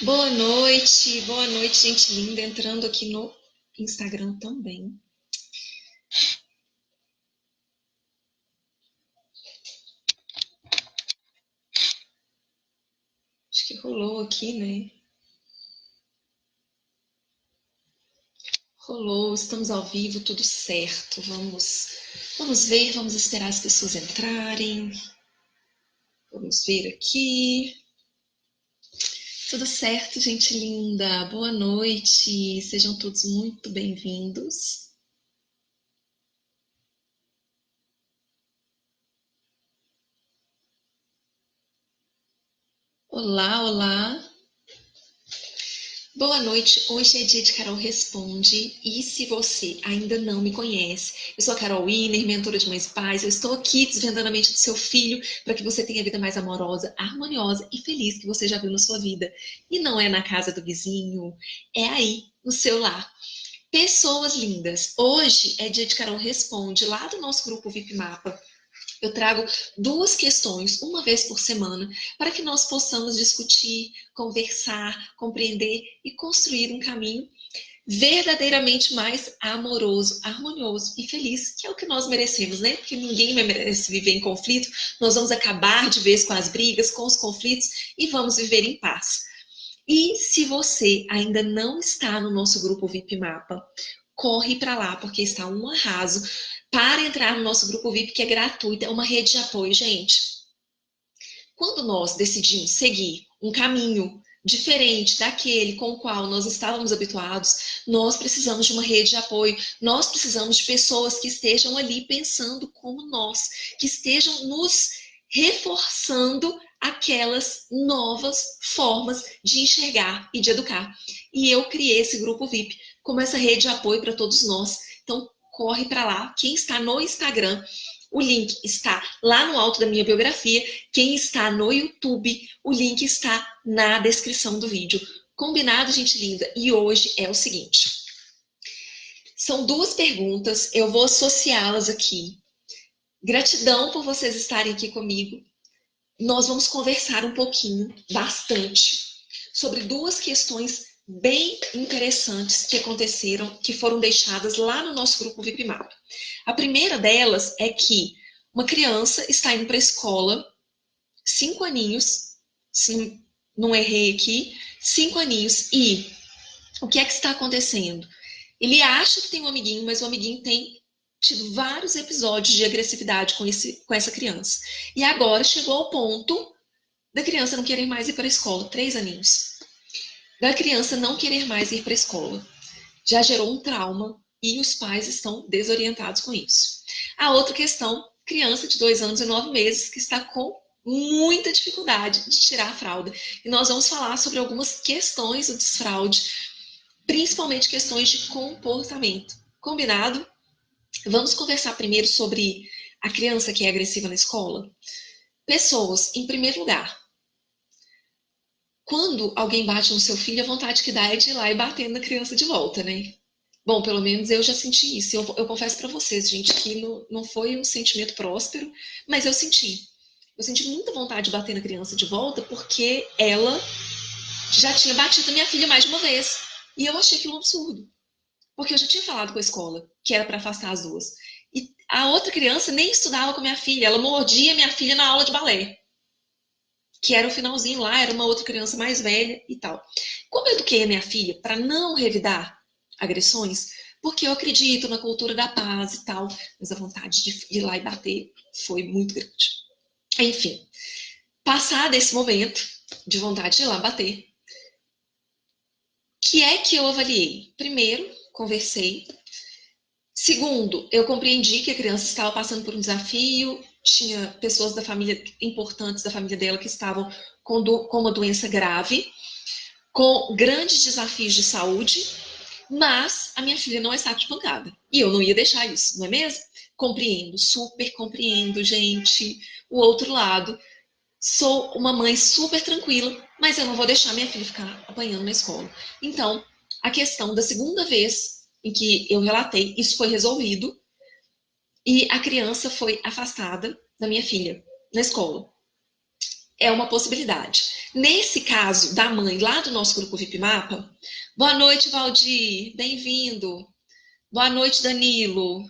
boa noite, gente linda, entrando aqui no Instagram também. Acho que rolou aqui, né? Rolou, estamos ao vivo, tudo certo. Vamos ver, vamos esperar as pessoas entrarem. Vamos ver aqui. Tudo certo, gente linda. Boa noite. Sejam todos muito bem-vindos. Olá, olá. Boa noite, hoje é dia de Carol Responde e se você ainda não me conhece, eu sou a Carol Winer, mentora de mães e pais, eu estou aqui desvendando a mente do seu filho para que você tenha a vida mais amorosa, harmoniosa e feliz que você já viu na sua vida. E não é na casa do vizinho, é aí, no seu lar. Pessoas lindas, hoje é dia de Carol Responde, lá do nosso grupo VIP Mapa. Eu trago duas questões, uma vez por semana, para que nós possamos discutir, conversar, compreender e construir um caminho verdadeiramente mais amoroso, harmonioso e feliz, que é o que nós merecemos, né? Porque ninguém merece viver em conflito. Nós vamos acabar de vez com as brigas, com os conflitos e vamos viver em paz. E se você ainda não está no nosso grupo VIP Mapa, corre para lá, porque está um arraso para entrar no nosso grupo VIP, que é gratuito, é uma rede de apoio, gente. Quando nós decidimos seguir um caminho diferente daquele com o qual nós estávamos habituados, nós precisamos de uma rede de apoio, nós precisamos de pessoas que estejam ali pensando como nós, que estejam nos reforçando aquelas novas formas de enxergar e de educar. E eu criei esse grupo VIP como essa rede de apoio para todos nós. Então, corre para lá. Quem está no Instagram, o link está lá no alto da minha biografia. Quem está no YouTube, o link está na descrição do vídeo. Combinado, gente linda? E hoje é o seguinte. São duas perguntas, eu vou associá-las aqui. Gratidão por vocês estarem aqui comigo. Nós vamos conversar um pouquinho, bastante, sobre duas questões bem interessantes que aconteceram, que foram deixadas lá no nosso grupo VIP Map. A primeira delas é que uma criança está indo para a escola, 5 aninhos, se não errei aqui, 5 aninhos, e o que é que está acontecendo? Ele acha que tem um amiguinho, mas o amiguinho tem tido vários episódios de agressividade com essa criança. E agora chegou ao ponto da criança não querer mais ir para a escola, 3 aninhos. Da criança não querer mais ir para a escola. Já gerou um trauma e os pais estão desorientados com isso. A outra questão, criança de 2 anos e 9 meses que está com muita dificuldade de tirar a fralda. E nós vamos falar sobre algumas questões do desfraude, principalmente questões de comportamento. Combinado? Vamos conversar primeiro sobre a criança que é agressiva na escola? Pessoas, em primeiro lugar, quando alguém bate no seu filho, a vontade que dá é de ir lá e bater na criança de volta, né? Bom, pelo menos eu já senti isso. Eu confesso para vocês, gente, que não foi um sentimento próspero, mas eu senti. Eu senti muita vontade de bater na criança de volta porque ela já tinha batido na minha filha mais de uma vez. E eu achei aquilo um absurdo. Porque eu já tinha falado com a escola que era para afastar as duas. E a outra criança nem estudava com a minha filha, ela mordia minha filha na aula de balé. Que era o finalzinho lá, era uma outra criança mais velha e tal. Como eu eduquei a minha filha para não revidar agressões, porque eu acredito na cultura da paz e tal, mas a vontade de ir lá e bater foi muito grande. Enfim, passado esse momento de vontade de ir lá bater, o que é que eu avaliei? Primeiro, conversei. Segundo, eu compreendi que a criança estava passando por um desafio, tinha pessoas da família importantes da família dela que estavam com uma doença grave, com grandes desafios de saúde, mas a minha filha não é saco de pancada. E eu não ia deixar isso, não é mesmo? Compreendo, super compreendo, gente. O outro lado, sou uma mãe super tranquila, mas eu não vou deixar minha filha ficar apanhando na escola. Então, a questão da segunda vez em que eu relatei, isso foi resolvido e a criança foi afastada da minha filha na escola. é uma possibilidade. Nesse caso da mãe lá do nosso grupo VIP Mapa, boa noite, Valdir, bem-vindo. Boa noite, Danilo.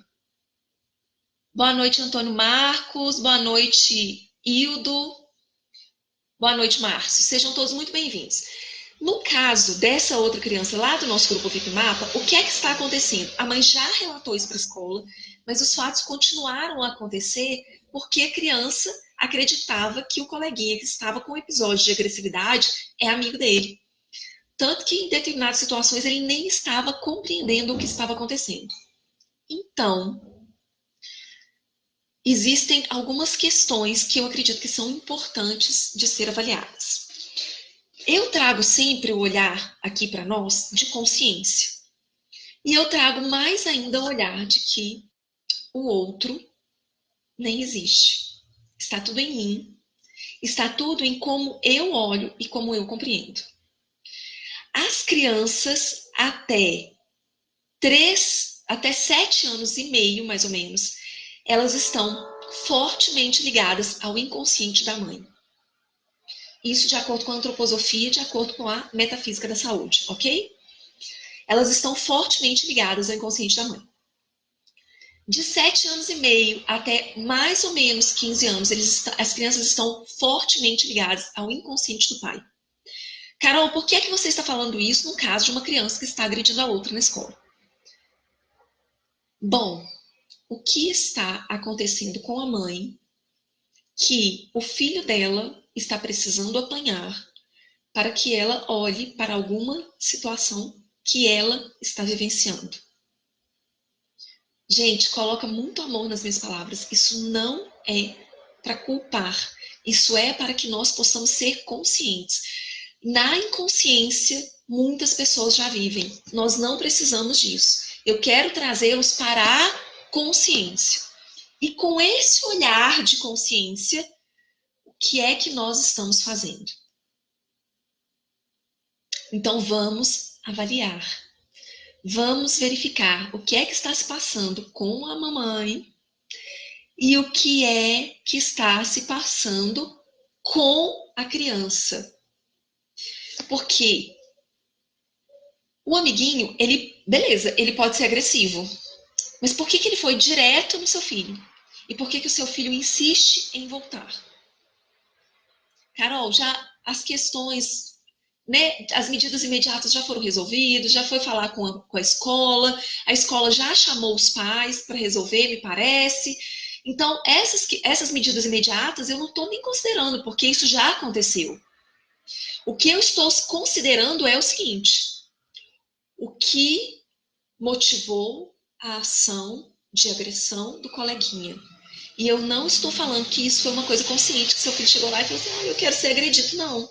Boa noite, Antônio Marcos. Boa noite, Hildo. Boa noite, Márcio. Sejam todos muito bem-vindos. No caso dessa outra criança lá do nosso grupo VIP Mapa, o que é que está acontecendo? A mãe já relatou isso para a escola, mas os fatos continuaram a acontecer porque a criança acreditava que o coleguinha que estava com episódio de agressividade é amigo dele. Tanto que em determinadas situações ele nem estava compreendendo o que estava acontecendo. Então, existem algumas questões que eu acredito que são importantes de ser avaliadas. Eu trago sempre o olhar aqui para nós de consciência. E eu trago mais ainda o olhar de que o outro nem existe. Está tudo em mim. Está tudo em como eu olho e como eu compreendo. As crianças até 7 anos e meio, mais ou menos, elas estão fortemente ligadas ao inconsciente da mãe. Isso de acordo com a antroposofia, de acordo com a metafísica da saúde, ok? Elas estão fortemente ligadas ao inconsciente da mãe. De 7 anos e meio até mais ou menos 15 anos, as crianças estão fortemente ligadas ao inconsciente do pai. Carol, por que é que você está falando isso no caso de uma criança que está agredindo a outra na escola? Bom, o que está acontecendo com a mãe que o filho dela está precisando apanhar para que ela olhe para alguma situação que ela está vivenciando? Gente, coloca muito amor nas minhas palavras. Isso não é para culpar. Isso é para que nós possamos ser conscientes. Na inconsciência, muitas pessoas já vivem. Nós não precisamos disso. Eu quero trazê-los para a consciência. E com esse olhar de consciência, o que é que nós estamos fazendo? Então vamos avaliar. Vamos verificar o que é que está se passando com a mamãe e o que é que está se passando com a criança. Porque o amiguinho, beleza, ele pode ser agressivo, mas por que ele foi direto no seu filho? E por que o seu filho insiste em voltar? Carol, já as questões, né, as medidas imediatas já foram resolvidas, já foi falar com a escola já chamou os pais para resolver, me parece. Então, essas medidas imediatas eu não estou nem considerando, porque isso já aconteceu. O que eu estou considerando é o seguinte: o que motivou a ação de agressão do coleguinha? E eu não estou falando que isso foi uma coisa consciente, que seu filho chegou lá e falou assim, eu quero ser agredido. Não.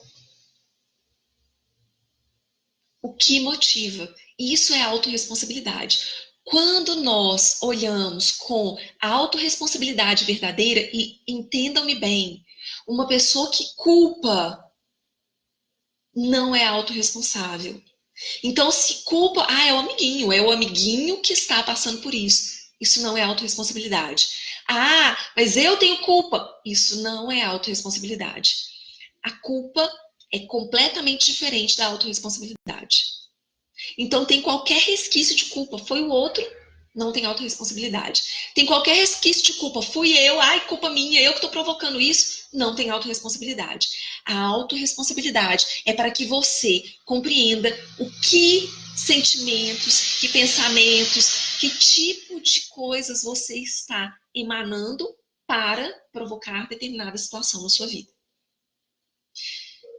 O que motiva? Isso é autorresponsabilidade. Quando nós olhamos com a autorresponsabilidade verdadeira, e entendam-me bem, uma pessoa que culpa não é autorresponsável. Então, se culpa, é o amiguinho que está passando por isso. Isso não é autorresponsabilidade. Mas eu tenho culpa. Isso não é autorresponsabilidade. A culpa é completamente diferente da autorresponsabilidade. Então, tem qualquer resquício de culpa, foi o outro, não tem autorresponsabilidade. Tem qualquer resquício de culpa, fui eu, culpa minha, eu que estou provocando isso, não tem autorresponsabilidade. A autorresponsabilidade é para que você compreenda o que sentimentos, que pensamentos, que tipo de coisas você está emanando para provocar determinada situação na sua vida.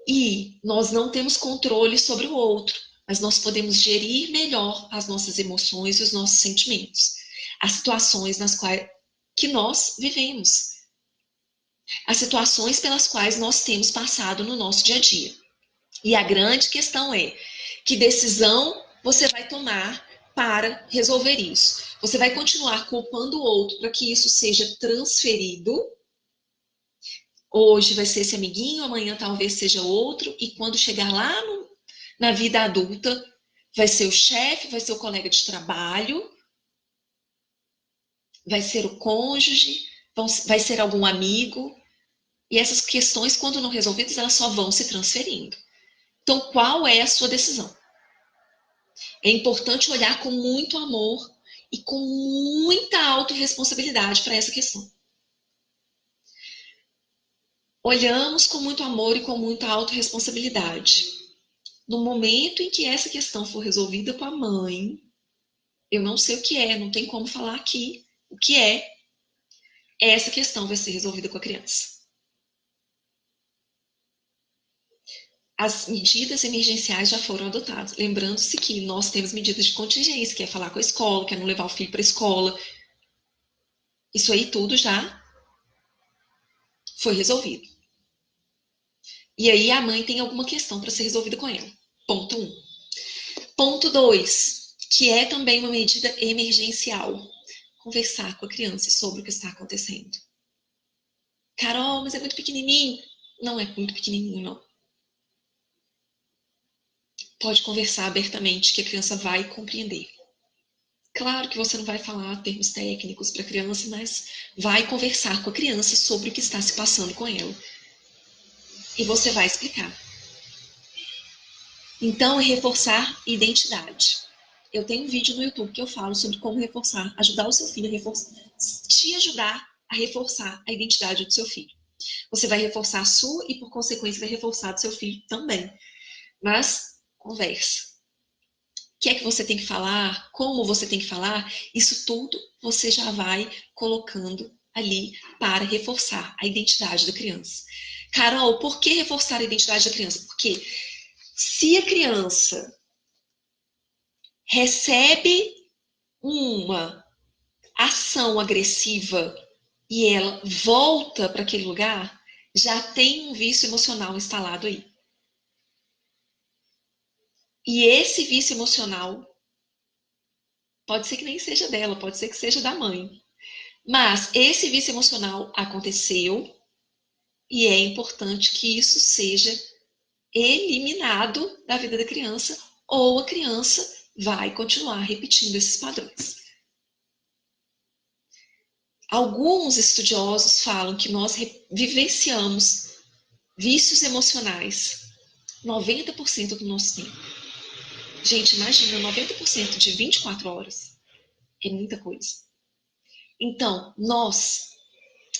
E nós não temos controle sobre o outro, mas nós podemos gerir melhor as nossas emoções e os nossos sentimentos, as situações nas quais que nós vivemos, as situações pelas quais nós temos passado no nosso dia a dia. E a grande questão é, que decisão você vai tomar para resolver isso? Você vai continuar culpando o outro para que isso seja transferido? Hoje vai ser esse amiguinho, amanhã talvez seja outro, e quando chegar lá na vida adulta, vai ser o chefe, vai ser o colega de trabalho, vai ser o cônjuge, vai ser algum amigo, E essas questões, quando não resolvidas, elas só vão se transferindo. Então, qual é a sua decisão? É importante olhar com muito amor e com muita autorresponsabilidade para essa questão. Olhamos com muito amor e com muita autorresponsabilidade. No momento em que essa questão for resolvida com a mãe, eu não sei o que é, não tem como falar aqui o que é, essa questão vai ser resolvida com a criança. As medidas emergenciais já foram adotadas. Lembrando-se que nós temos medidas de contingência, que é falar com a escola, que é não levar o filho para a escola. Isso aí tudo já foi resolvido. E aí a mãe tem alguma questão para ser resolvida com ela. Ponto 1. Ponto 2, que é também uma medida emergencial. Conversar com a criança sobre o que está acontecendo. Carol, mas é muito pequenininho. Não é muito pequenininho, não. Pode conversar abertamente que a criança vai compreender. Claro que você não vai falar termos técnicos para a criança, mas vai conversar com a criança sobre o que está se passando com ela. E você vai explicar. Então, é reforçar identidade. Eu tenho um vídeo no YouTube que eu falo sobre como reforçar, ajudar o seu filho a reforçar, te ajudar a reforçar a identidade do seu filho. Você vai reforçar a sua e, por consequência, vai reforçar a do seu filho também. Mas, conversa. O que é que você tem que falar? Como você tem que falar? Isso tudo você já vai colocando ali para reforçar a identidade da criança. Carol, por que reforçar a identidade da criança? Porque se a criança recebe uma ação agressiva e ela volta para aquele lugar, já tem um vício emocional instalado aí. E esse vício emocional pode ser que nem seja dela, pode ser que seja da mãe. Mas esse vício emocional aconteceu e é importante que isso seja eliminado da vida da criança ou a criança vai continuar repetindo esses padrões. Alguns estudiosos falam que nós vivenciamos vícios emocionais 90% do nosso tempo. Gente, imagina, 90% de 24 horas é muita coisa. Então, nós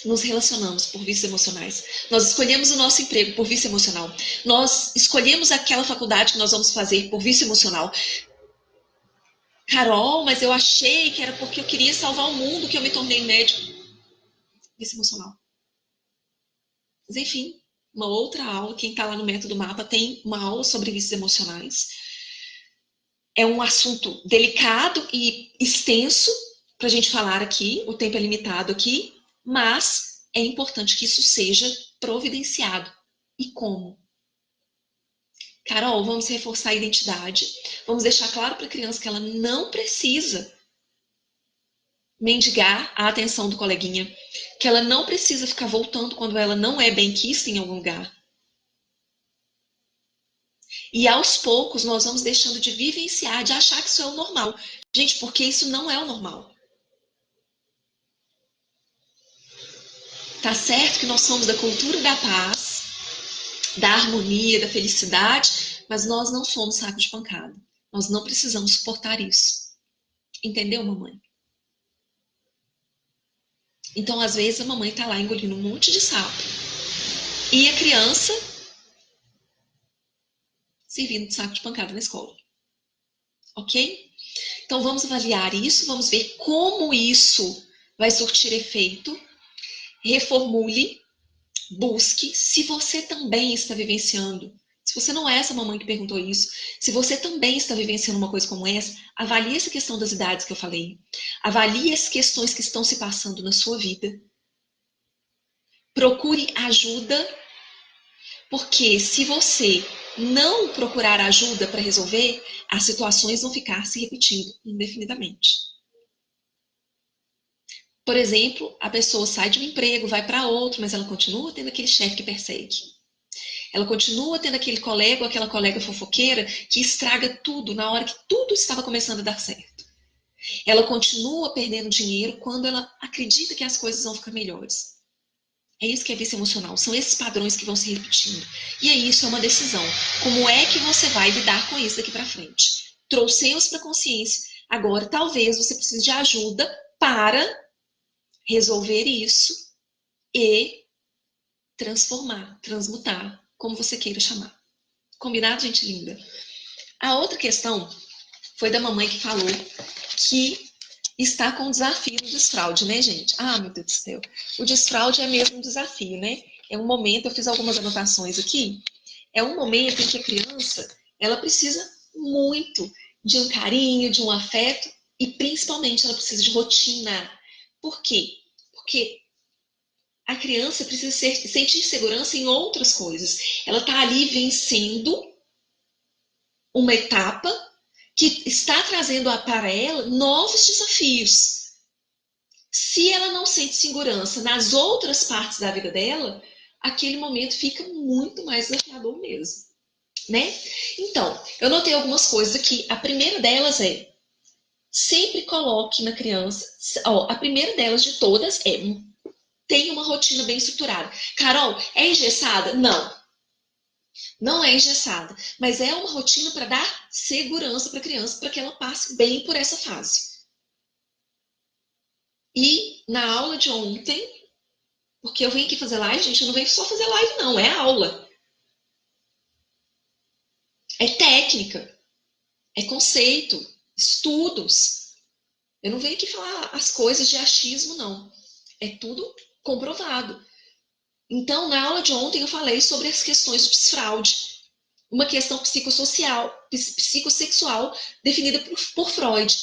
nos relacionamos por vícios emocionais. Nós escolhemos o nosso emprego por vício emocional. Nós escolhemos aquela faculdade que nós vamos fazer por vício emocional. Carol, mas eu achei que era porque eu queria salvar o mundo que eu me tornei médico. Vício emocional. Mas enfim, uma outra aula, quem está lá no Método Mapa tem uma aula sobre vícios emocionais. É um assunto delicado e extenso para a gente falar aqui, o tempo é limitado aqui, mas é importante que isso seja providenciado. E como? Carol, vamos reforçar a identidade, vamos deixar claro para a criança que ela não precisa mendigar a atenção do coleguinha, que ela não precisa ficar voltando quando ela não é bem-quista em algum lugar. E aos poucos nós vamos deixando de vivenciar, de achar que isso é o normal. Gente, porque isso não é o normal. Tá certo que nós somos da cultura da paz, da harmonia, da felicidade, mas nós não somos saco de pancada. Nós não precisamos suportar isso. Entendeu, mamãe? Então, às vezes, a mamãe tá lá engolindo um monte de sapo. E a criança servindo de saco de pancada na escola. Ok? Então, vamos avaliar isso, vamos ver como isso vai surtir efeito. Reformule, busque. Se você também está vivenciando, se você não é essa mamãe que perguntou isso, se você também está vivenciando uma coisa como essa, avalie essa questão das idades que eu falei. Avalie as questões que estão se passando na sua vida. Procure ajuda, porque se você não procurar ajuda para resolver, as situações vão ficar se repetindo indefinidamente. Por exemplo, a pessoa sai de um emprego, vai para outro, mas ela continua tendo aquele chefe que persegue. Ela continua tendo aquele colega ou aquela colega fofoqueira que estraga tudo na hora que tudo estava começando a dar certo. Ela continua perdendo dinheiro quando ela acredita que as coisas vão ficar melhores. É isso que é vício emocional. São esses padrões que vão se repetindo. E aí isso é uma decisão. Como é que você vai lidar com isso daqui para frente? Trouxemos para consciência. Agora, talvez você precise de ajuda para resolver isso e transformar, transmutar, como você queira chamar. Combinado, gente linda? A outra questão foi da mamãe que falou que está com o desafio do desfraude, né, gente? Ah, meu Deus do céu. O desfraude é mesmo um desafio, né? É um momento, eu fiz algumas anotações aqui, é um momento em que a criança, ela precisa muito de um carinho, de um afeto, e principalmente ela precisa de rotina. Por quê? Porque a criança precisa sentir segurança em outras coisas. Ela está ali vencendo uma etapa que está trazendo para ela novos desafios. Se ela não sente segurança nas outras partes da vida dela, aquele momento fica muito mais desafiador mesmo, né? Então, eu notei algumas coisas aqui. A primeira delas é sempre coloque na criança. A primeira delas de todas é tenha uma rotina bem estruturada. Carol, é engessada? Não. Não é engessada, mas é uma rotina para dar segurança para a criança, para que ela passe bem por essa fase. E na aula de ontem, porque eu venho aqui fazer live, gente, eu não venho só fazer live, não, é aula. É técnica, é conceito, estudos. Eu não venho aqui falar as coisas de achismo, não. É tudo comprovado. Então, na aula de ontem, eu falei sobre as questões do desfraude. Uma questão psicossocial, psicossexual, definida por Freud.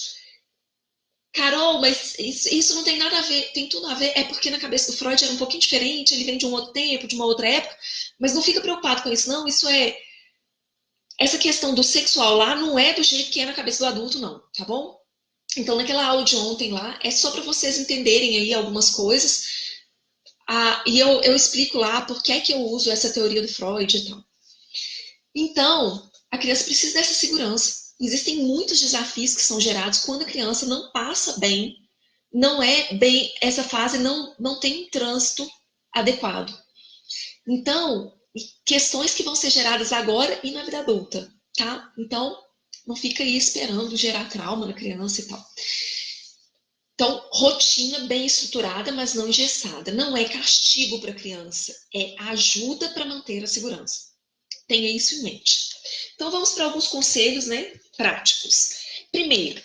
Carol, mas isso não tem nada a ver, tem tudo a ver, é porque na cabeça do Freud era um pouquinho diferente, ele vem de um outro tempo, de uma outra época, mas não fica preocupado com isso, não, isso é, essa questão do sexual lá não é do jeito que é na cabeça do adulto, não, tá bom? Então, naquela aula de ontem lá, é só para vocês entenderem aí algumas coisas, e eu explico lá por que é que eu uso essa teoria do Freud e tal. Então, a criança precisa dessa segurança. Existem muitos desafios que são gerados quando a criança não passa bem, não é bem, essa fase não tem um trânsito adequado. Então, questões que vão ser geradas agora e na vida adulta, tá? Então, não fica aí esperando gerar trauma na criança e tal. Então, rotina bem estruturada, mas não engessada. Não é castigo para a criança, é ajuda para manter a segurança. Tenha isso em mente. Então, vamos para alguns conselhos, né, práticos. Primeiro,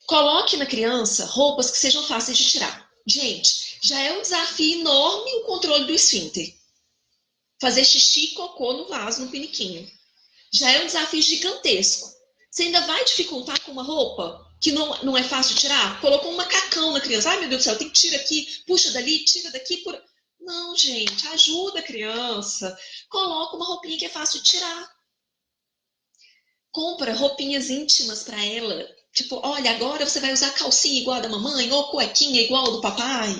coloque na criança roupas que sejam fáceis de tirar. Gente, já é um desafio enorme o controle do esfíncter. Fazer xixi e cocô no vaso, no piniquinho. Já é um desafio gigantesco. Você ainda vai dificultar com uma roupa que não é fácil de tirar? Colocou um macacão na criança. Ai, meu Deus do céu, tem que tirar aqui, puxa dali, tira daqui. Não, gente, ajuda a criança. Coloca uma roupinha que é fácil de tirar. Compra roupinhas íntimas para ela. Tipo, olha, agora você vai usar calcinha igual a da mamãe ou cuequinha igual a do papai.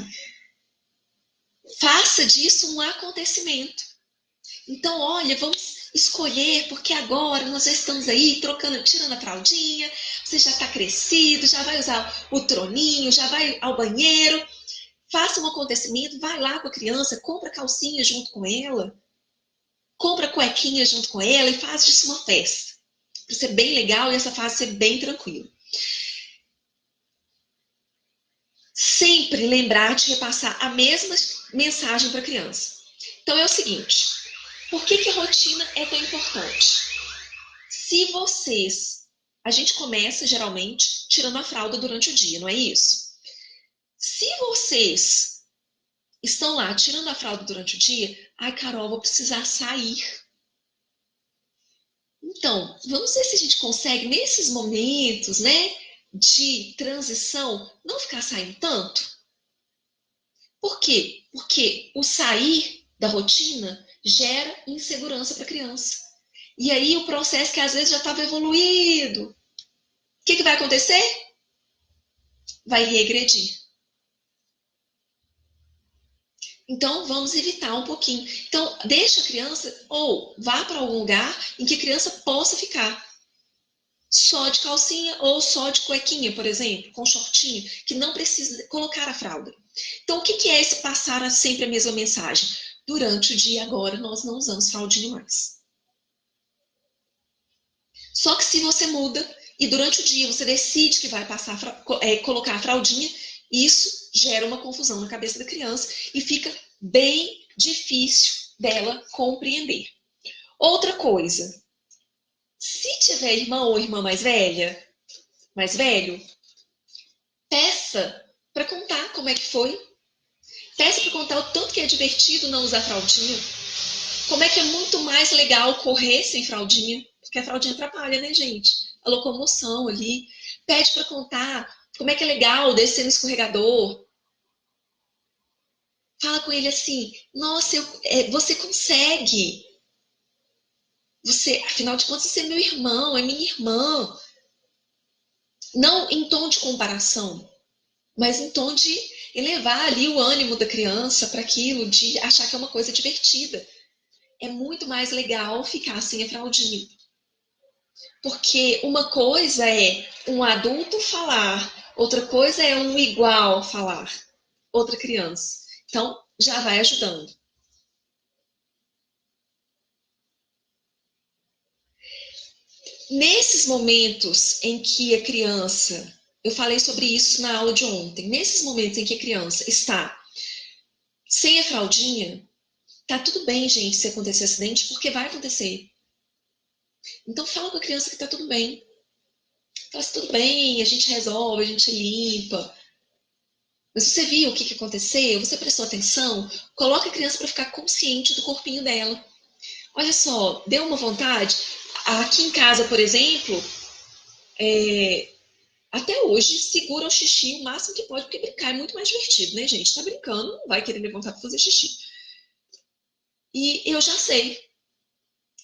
Faça disso um acontecimento. Então, olha, vamos escolher, porque agora nós já estamos aí trocando, tirando a fraldinha, você já está crescido, já vai usar o troninho, já vai ao banheiro. Faça um acontecimento, vai lá com a criança, compra calcinha junto com ela, compra cuequinha junto com ela e faz disso uma festa. Para ser bem legal e essa fase ser bem tranquila. Sempre lembrar de repassar a mesma mensagem para a criança. Então é o seguinte, por que a rotina é tão importante? Se vocês... A gente começa, geralmente, tirando a fralda durante o dia, não é isso? Se vocês estão lá tirando a fralda durante o dia, ai, Carol, vou precisar sair. Então, vamos ver se a gente consegue, nesses momentos, né, de transição, não ficar saindo tanto. Por quê? Porque o sair da rotina gera insegurança para a criança. E aí o processo que às vezes já estava evoluído, o que vai acontecer? Vai regredir. Então, vamos evitar um pouquinho. Então, deixa a criança, ou vá para algum lugar em que a criança possa ficar. só de calcinha ou só de cuequinha, por exemplo, com shortinho, que não precisa colocar a fralda. Então, o que é esse passar sempre a mesma mensagem? Durante o dia agora nós não usamos fraldinha mais. Só que se você muda e durante o dia você decide que vai passar colocar a fraldinha, isso gera uma confusão na cabeça da criança e fica bem difícil dela compreender. Outra coisa, se tiver irmã ou irmã mais velho, peça para contar como é que foi. Peça para contar o tanto que é divertido não usar fraldinha. Como é que é muito mais legal correr sem fraldinha, porque a fraldinha atrapalha, né, gente? A locomoção ali. Pede para contar como é que é legal descer no escorregador. Fala com ele assim: nossa, você consegue. Você, afinal de contas, você é meu irmão, é minha irmã. Não em tom de comparação, mas em tom de elevar ali o ânimo da criança para aquilo, de achar que é uma coisa divertida. É muito mais legal ficar sem a fraldinha. Porque uma coisa é um adulto falar, outra coisa é um igual falar, outra criança. Então, já vai ajudando. Nesses momentos em que a criança, eu falei sobre isso na aula de ontem, nesses momentos em que a criança está sem a fraldinha, tá tudo bem, gente, se acontecer acidente, porque vai acontecer. Então, fala com a criança que tá tudo bem. Fala assim, tudo bem, a gente resolve, a gente limpa. Mas você viu o que aconteceu? Você prestou atenção? Coloca a criança para ficar consciente do corpinho dela. Olha só, deu uma vontade? Aqui em casa, por exemplo, até hoje segura o xixi o máximo que pode, porque brincar é muito mais divertido, né, gente? Tá brincando, não vai querer levantar para fazer xixi. E eu já sei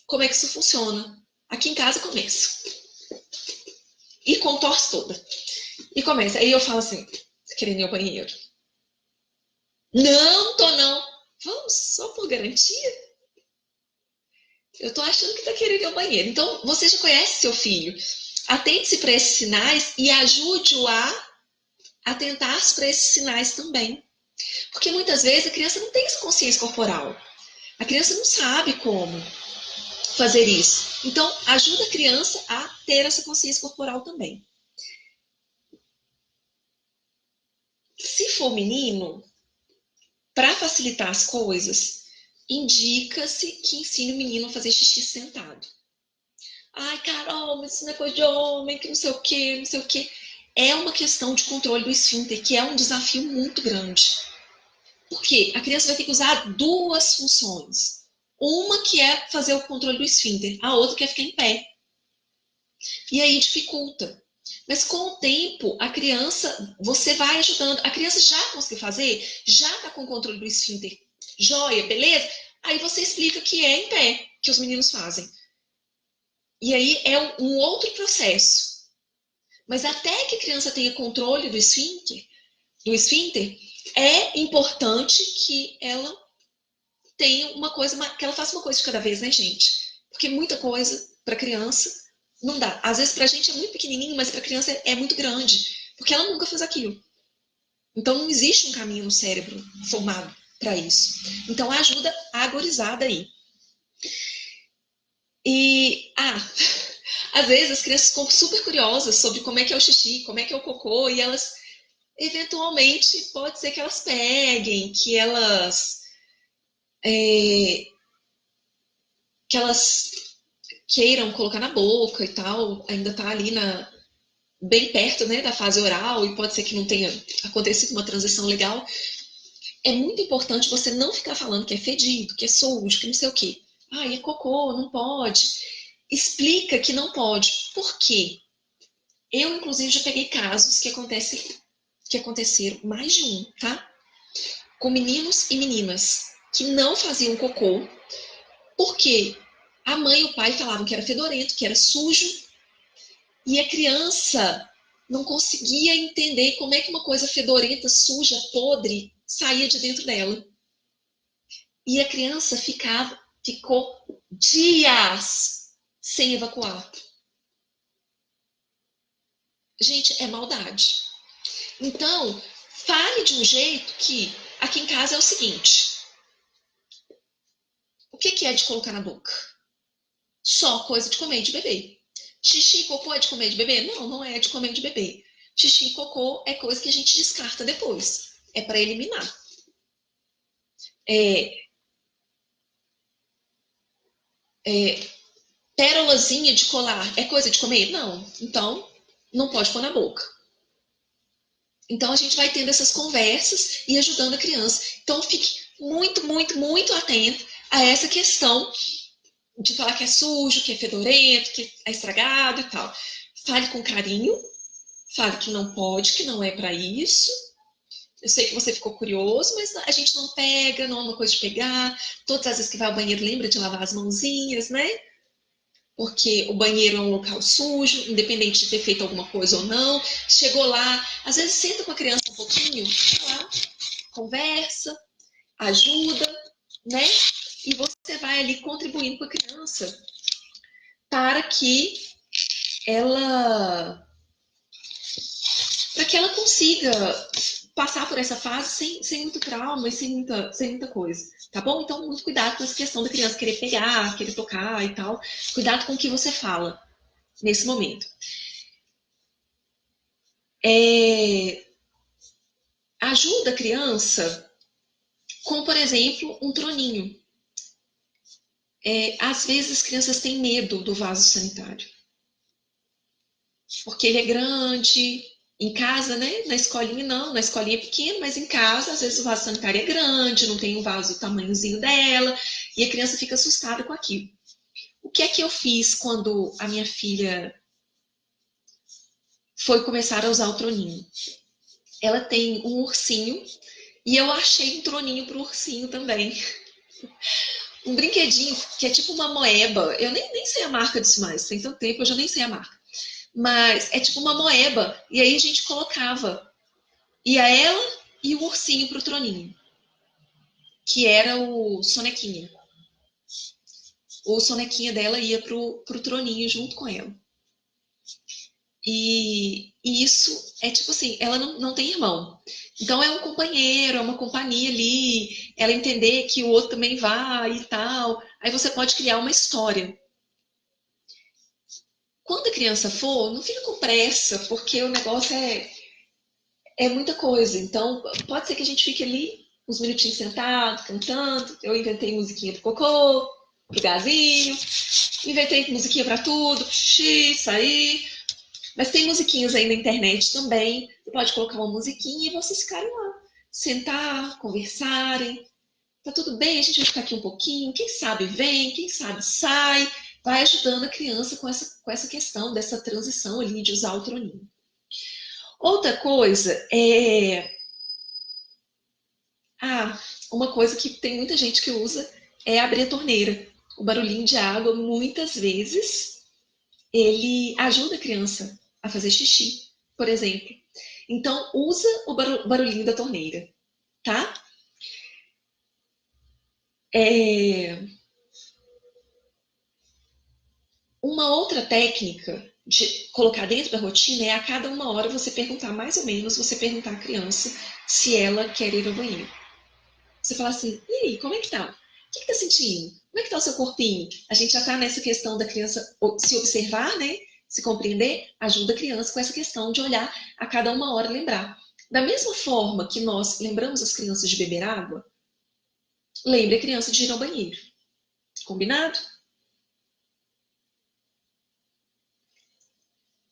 como é que isso funciona. Aqui em casa começa. E contorce toda. E começa. Aí eu falo assim, querendo ir ao banheiro. Não, tô não. Vamos, só por garantia. Eu tô achando que tá querendo ir ao banheiro. Então, você já conhece seu filho. Atente-se para esses sinais e ajude-o a atentar-se para esses sinais também. Porque muitas vezes a criança não tem essa consciência corporal. A criança não sabe como fazer isso. Então, ajuda a criança a ter essa consciência corporal também. Se for menino, para facilitar as coisas, indica-se que ensine o menino a fazer xixi sentado. Ai, Carol, mas isso não é coisa de homem, que não sei o quê, não sei o quê. É uma questão de controle do esfíncter, que é um desafio muito grande. Por quê? A criança vai ter que usar duas funções. Uma que é fazer o controle do esfíncter, a outra que é ficar em pé. E aí dificulta. Mas com o tempo, a criança, você vai ajudando. A criança já conseguiu fazer, já está com o controle do esfíncter. Joia, beleza? Aí você explica que é em pé que os meninos fazem. E aí é um outro processo. Mas até que a criança tenha controle do esfíncter, é importante que ela tenha uma coisa, que ela faça uma coisa de cada vez, né, gente? Porque muita coisa para criança não dá. Às vezes pra gente é muito pequenininho, mas pra criança é muito grande, porque ela nunca fez aquilo. Então não existe um caminho no cérebro formado para isso. Então ajuda a agorizada aí. E às vezes as crianças ficam super curiosas sobre como é que é o xixi, como é que é o cocô, e elas eventualmente pode ser que elas peguem, que elas queiram colocar na boca e tal, ainda tá ali bem perto, né, da fase oral e pode ser que não tenha acontecido uma transição legal. É muito importante você não ficar falando que é fedido, que é sujo, que não sei o quê. É cocô, não pode. Explica que não pode. Por quê? Eu, inclusive, já peguei casos que aconteceram, mais de um, tá? Com meninos e meninas que não faziam cocô, porque a mãe e o pai falavam que era fedorento, que era sujo, e a criança não conseguia entender como é que uma coisa fedorenta, suja, podre, saía de dentro dela. E a criança ficou dias sem evacuar. Gente, é maldade. Então, fale de um jeito que aqui em casa é o seguinte: o que é de colocar na boca? Só coisa de comer e de beber. Xixi e cocô é de comer e de beber? Não, não é de comer e de beber. Xixi e cocô é coisa que a gente descarta depois. É para eliminar. É, é, pérolazinha de colar é coisa de comer? Não. Então, não pode pôr na boca. Então, a gente vai tendo essas conversas e ajudando a criança. Então, fique muito, muito, muito atento a essa questão de falar que é sujo, que é fedorento, que é estragado e tal. Fale com carinho, fale que não pode, que não é para isso. Eu sei que você ficou curioso, mas a gente não pega, não é uma coisa de pegar. Todas as vezes que vai ao banheiro, lembra de lavar as mãozinhas, né? Porque o banheiro é um local sujo, independente de ter feito alguma coisa ou não. Chegou lá, às vezes senta com a criança um pouquinho, lá, conversa, ajuda, né? E você vai ali contribuindo com a criança para que ela para que ela consiga passar por essa fase sem muito trauma e sem muita coisa, tá bom? Então, muito cuidado com essa questão da criança querer pegar, querer tocar e tal. Cuidado com o que você fala nesse momento. Ajuda a criança com, por exemplo, um troninho. Às vezes as crianças têm medo do vaso sanitário, porque ele é grande. Em casa, né? Na escolinha não, na escolinha é pequeno, mas em casa, às vezes o vaso sanitário é grande, não tem o vaso do tamanhozinho dela, e a criança fica assustada com aquilo. O que é que eu fiz quando a minha filha foi começar a usar o troninho? Ela tem um ursinho, e eu achei um troninho pro ursinho também. Um brinquedinho que é tipo uma moeba. Eu nem sei a marca disso mais, tem tanto tempo, eu já nem sei a marca. Mas é tipo uma moeba, e aí a gente colocava. Ia ela e o ursinho pro troninho, que era o Sonequinha. O Sonequinha dela ia pro troninho junto com ela. E isso é tipo assim, ela não tem irmão. Então é um companheiro, é uma companhia ali, ela entender que o outro também vai e tal. Aí você pode criar uma história. Quando a criança for, não fica com pressa, porque o negócio é muita coisa. Então, pode ser que a gente fique ali uns minutinhos sentado, cantando. Eu inventei musiquinha pro cocô, pro gazinho, inventei musiquinha para tudo, pro xixi, sair. Mas tem musiquinhas aí na internet também. Você pode colocar uma musiquinha e vocês ficarem lá. Sentar, conversarem. Tá tudo bem, a gente vai ficar aqui um pouquinho. Quem sabe vem, quem sabe sai. Vai ajudando a criança com essa questão dessa transição ali de usar o troninho. Outra coisa é. Ah, uma coisa que tem muita gente que usa é abrir a torneira. O barulhinho de água, muitas vezes, ele ajuda a criança a fazer xixi, por exemplo. Então, usa o barulhinho da torneira, tá? É... Uma outra técnica de colocar dentro da rotina é a cada uma hora você perguntar, mais ou menos, você perguntar à criança se ela quer ir ao banheiro. Você fala assim, e aí, como é que tá? O que tá sentindo? Como é que tá o seu corpinho? A gente já tá nessa questão da criança se observar, né? Se compreender, ajuda a criança com essa questão de olhar a cada uma hora lembrar. Da mesma forma que nós lembramos as crianças de beber água, lembre a criança de ir ao banheiro. Combinado?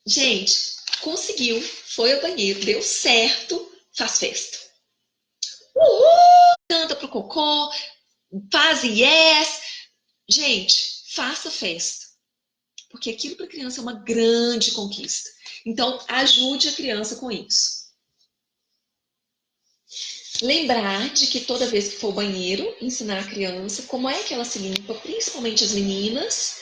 Gente, conseguiu, foi ao banheiro, deu certo, faz festa. Uhul! Canta pro cocô, faz yes. Gente, faça festa. Porque aquilo para a criança é uma grande conquista. Então, ajude a criança com isso. Lembrar de que toda vez que for ao banheiro, ensinar a criança como é que ela se limpa, principalmente as meninas,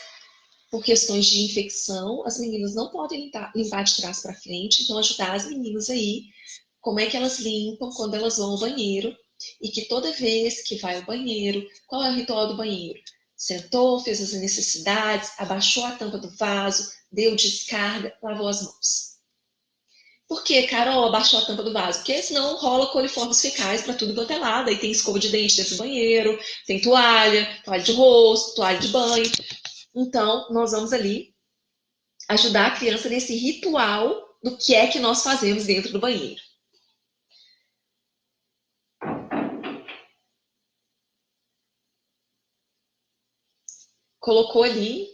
por questões de infecção. As meninas não podem limpar de trás para frente, então ajudar as meninas aí, como é que elas limpam quando elas vão ao banheiro. E que toda vez que vai ao banheiro, qual é o ritual do banheiro? Sentou, fez as necessidades, abaixou a tampa do vaso, deu descarga, lavou as mãos. Por que, Carol, abaixou a tampa do vaso? Porque senão rola coliformes fecais para tudo quanto é lado. Aí tem escova de dente dentro do banheiro, tem toalha, toalha de rosto, toalha de banho. Então, nós vamos ali ajudar a criança nesse ritual do que é que nós fazemos dentro do banheiro. Colocou ali,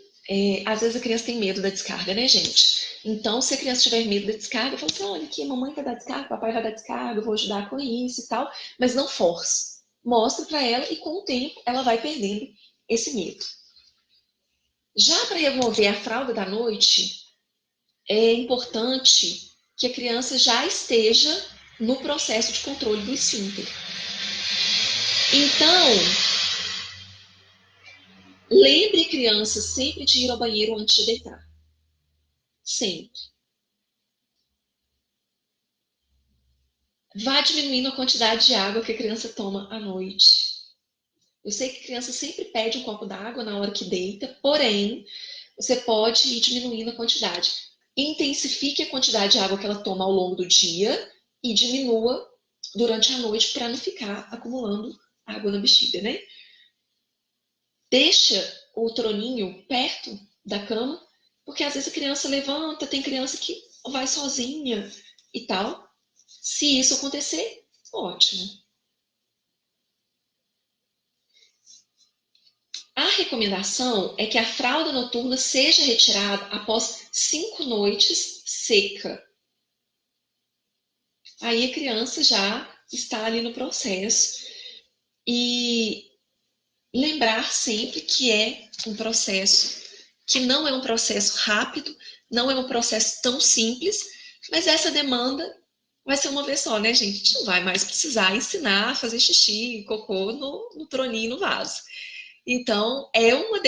às vezes a criança tem medo da descarga, né, gente? Então, se a criança tiver medo da descarga, fala assim, olha aqui, mamãe vai dar descarga, papai vai dar descarga, eu vou ajudar com isso e tal, mas não force. Mostra para ela e com o tempo ela vai perdendo esse medo. Já para remover a fralda da noite, é importante que a criança já esteja no processo de controle do esfíncter. Então, lembre a criança sempre de ir ao banheiro antes de deitar. Sempre. Vá diminuindo a quantidade de água que a criança toma à noite. Eu sei que a criança sempre pede um copo d'água na hora que deita, porém, você pode ir diminuindo a quantidade. Intensifique a quantidade de água que ela toma ao longo do dia e diminua durante a noite para não ficar acumulando água na bexiga, né? Deixa o troninho perto da cama, porque às vezes a criança levanta, tem criança que vai sozinha e tal. Se isso acontecer, ótimo. A recomendação é que a fralda noturna seja retirada após 5 noites seca. Aí a criança já está ali no processo. E lembrar sempre que é um processo que não é um processo rápido, não é um processo tão simples, mas essa demanda vai ser uma vez só, né, gente? A gente não vai mais precisar ensinar a fazer xixi, cocô no troninho, no vaso. Então, é uma